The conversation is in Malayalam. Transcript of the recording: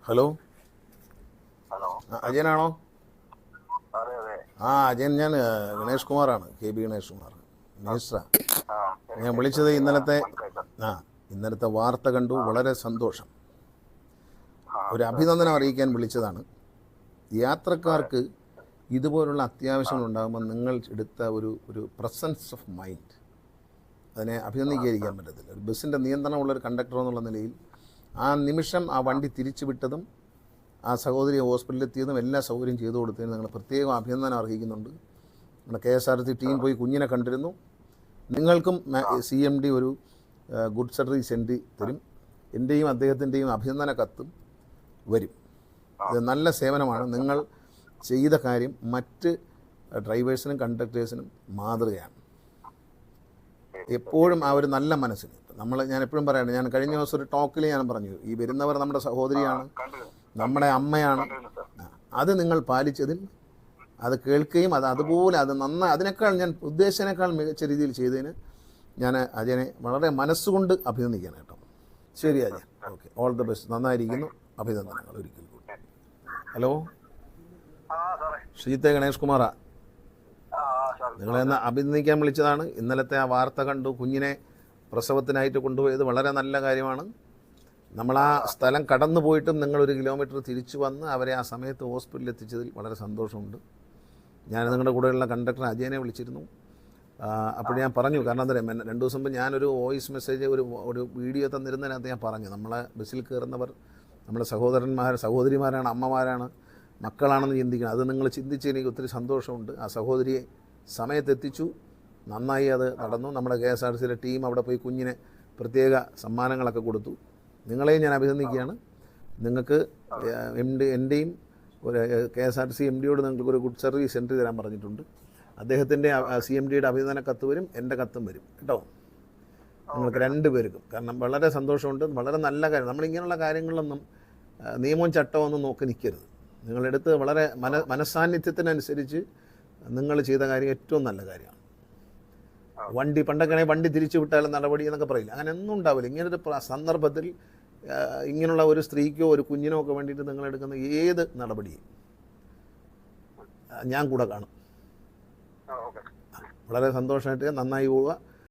ഹലോ, അജയനാണോ? അജയൻ, ഞാൻ ഗണേഷ് കുമാറാണ്, KB ഗണേഷ് കുമാർ, മിനിസ്റ്ററാണ്. ഞാൻ വിളിച്ചത് ഇന്നലത്തെ വാർത്ത കണ്ടു, വളരെ സന്തോഷം. ഒരു അഭിനന്ദനം അറിയിക്കാൻ വിളിച്ചതാണ്. യാത്രക്കാർക്ക് ഇതുപോലുള്ള അത്യാവശ്യങ്ങളുണ്ടാകുമ്പോൾ നിങ്ങൾ എടുത്ത ഒരു പ്രസൻസ് ഓഫ് മൈൻഡ്, അതിനെ അഭിനന്ദിക്കാതിരിക്കാൻ പറ്റത്തില്ല. ഒരു ബസ്സിൻ്റെ നിയന്ത്രണമുള്ളൊരു കണ്ടക്ടർ എന്നുള്ള നിലയിൽ ആ നിമിഷം ആ വണ്ടി തിരിച്ചു വിട്ടതും ആ സഹോദരിയെ ഹോസ്പിറ്റലിൽ എത്തിയതും എല്ലാ സൗകര്യം ചെയ്തു കൊടുത്തതിന് നിങ്ങൾ പ്രത്യേകം അഭിനന്ദനം അർഹിക്കുന്നുണ്ട്. നമ്മുടെ KSRTC ടീം പോയി കുഞ്ഞിനെ കണ്ടിരുന്നു. നിങ്ങൾക്കും CMD ഒരു ഗുഡ് സർവീസ് എൻട്രി തരും. എൻ്റെയും അദ്ദേഹത്തിൻ്റെയും അഭിനന്ദന കത്തും വരും. ഇത് നല്ല സേവനമാണ്. നിങ്ങൾ ചെയ്ത കാര്യം മറ്റ് ഡ്രൈവേഴ്സിനും കണ്ടക്ടേഴ്സിനും മാതൃകയാണ്. എപ്പോഴും ആ ഒരു നല്ല മനസ്സിന് ഞാൻ എപ്പോഴും പറയാണ്, ഞാൻ കഴിഞ്ഞ ദിവസം ഒരു ടോക്കിൽ ഞാൻ പറഞ്ഞു, ഈ വരുന്നവർ നമ്മുടെ സഹോദരിയാണ്, നമ്മുടെ അമ്മയാണ്. അത് നിങ്ങൾ പാലിച്ചതിൽ, അത് കേൾക്കുകയും അതുപോലെ അതിനേക്കാൾ ഞാൻ ഉദ്ദേശിച്ചതിനേക്കാൾ മികച്ച രീതിയിൽ ചെയ്തതിന് ഞാൻ അജയനെ വളരെ മനസ്സുകൊണ്ട് അഭിനന്ദിക്കുകയാണ് കേട്ടോ. ശരി Ajayan, okay, all the best. നന്നായിരിക്കുന്നു, അഭിനന്ദനങ്ങൾ ഒരിക്കൽ കൂടി. ഹലോ, ശ്രീത്തെ ഗണേഷ് കുമാറാ, നിങ്ങളെന്ന് അഭിനന്ദിക്കാൻ വിളിച്ചതാണ്. ഇന്നലത്തെ ആ വാർത്ത കണ്ടു, കുഞ്ഞിനെ പ്രസവത്തിനായിട്ട് കൊണ്ടുപോയത് വളരെ നല്ല കാര്യമാണ്. നമ്മൾ ആ സ്ഥലം കടന്നു പോയിട്ടും നിങ്ങളൊരു കിലോമീറ്റർ തിരിച്ചു വന്ന് അവരെ ആ സമയത്ത് ഹോസ്പിറ്റലിൽ എത്തിച്ചതിൽ വളരെ സന്തോഷമുണ്ട്. ഞാൻ നിങ്ങളുടെ കൂടെയുള്ള കണ്ടക്ടർ അജയനെ വിളിച്ചിരുന്നു. അപ്പോൾ ഞാൻ പറഞ്ഞു, കാരണം എന്താ പറയുക, 2 ദിവസം മുമ്പ് ഞാനൊരു വോയിസ് മെസ്സേജ് ഒരു വീഡിയോ തന്നിരുന്നതിനകത്ത് ഞാൻ പറഞ്ഞു, നമ്മളെ ബസ്സിൽ കയറുന്നവർ നമ്മുടെ സഹോദരിമാരാണ്, അമ്മമാരാണ്, മക്കളാണെന്ന് ചിന്തിക്കണം. അത് നിങ്ങൾ ചിന്തിച്ച് എനിക്ക് ഒത്തിരി സന്തോഷമുണ്ട്. ആ സഹോദരിയെ സമയത്തെത്തിച്ചു, നന്നായി അത് നടന്നു. നമ്മുടെ KSRTCയിലെ ടീം അവിടെ പോയി കുഞ്ഞിനെ പ്രത്യേക സമ്മാനങ്ങളൊക്കെ കൊടുത്തു. നിങ്ങളെയും ഞാൻ അഭിനന്ദിക്കുകയാണ്. നിങ്ങൾക്ക് എൻ്റെയും ഒരു KSRTC MDയോട് നിങ്ങൾക്കൊരു ഗുഡ് സർവീസ് എൻട്രി തരാൻ പറഞ്ഞിട്ടുണ്ട്. അദ്ദേഹത്തിൻ്റെ CMDയുടെ അഭിനന്ദന കത്ത് വരും, എൻ്റെ കത്തും വരും കേട്ടോ, നിങ്ങൾക്ക് 2 പേർക്കും. കാരണം വളരെ സന്തോഷമുണ്ട്, വളരെ നല്ല കാര്യം. നമ്മളിങ്ങനെയുള്ള കാര്യങ്ങളിലൊന്നും നിയമവും ചട്ടവും ഒന്നും നോക്കി നിൽക്കരുത്. നിങ്ങളെടുത്ത് വളരെ മനസ്സാന്നിധ്യത്തിനനുസരിച്ച് നിങ്ങൾ ചെയ്ത കാര്യം ഏറ്റവും നല്ല കാര്യമാണ്. പണ്ടൊക്കെയാണെങ്കിൽ വണ്ടി തിരിച്ചു വിട്ടാലും നടപടി എന്നൊക്കെ പറയില്ല, അങ്ങനെ ഒന്നും ഉണ്ടാവില്ല. ഇങ്ങനൊരു സന്ദർഭത്തിൽ ഇങ്ങനെയുള്ള ഒരു സ്ത്രീക്കോ ഒരു കുഞ്ഞിനോ ഒക്കെ വേണ്ടിയിട്ട് നിങ്ങളെടുക്കുന്ന ഏത് നടപടിയും ഞാൻ കൂടെ കാണും. വളരെ സന്തോഷമായിട്ട് നന്നായി പോവുക.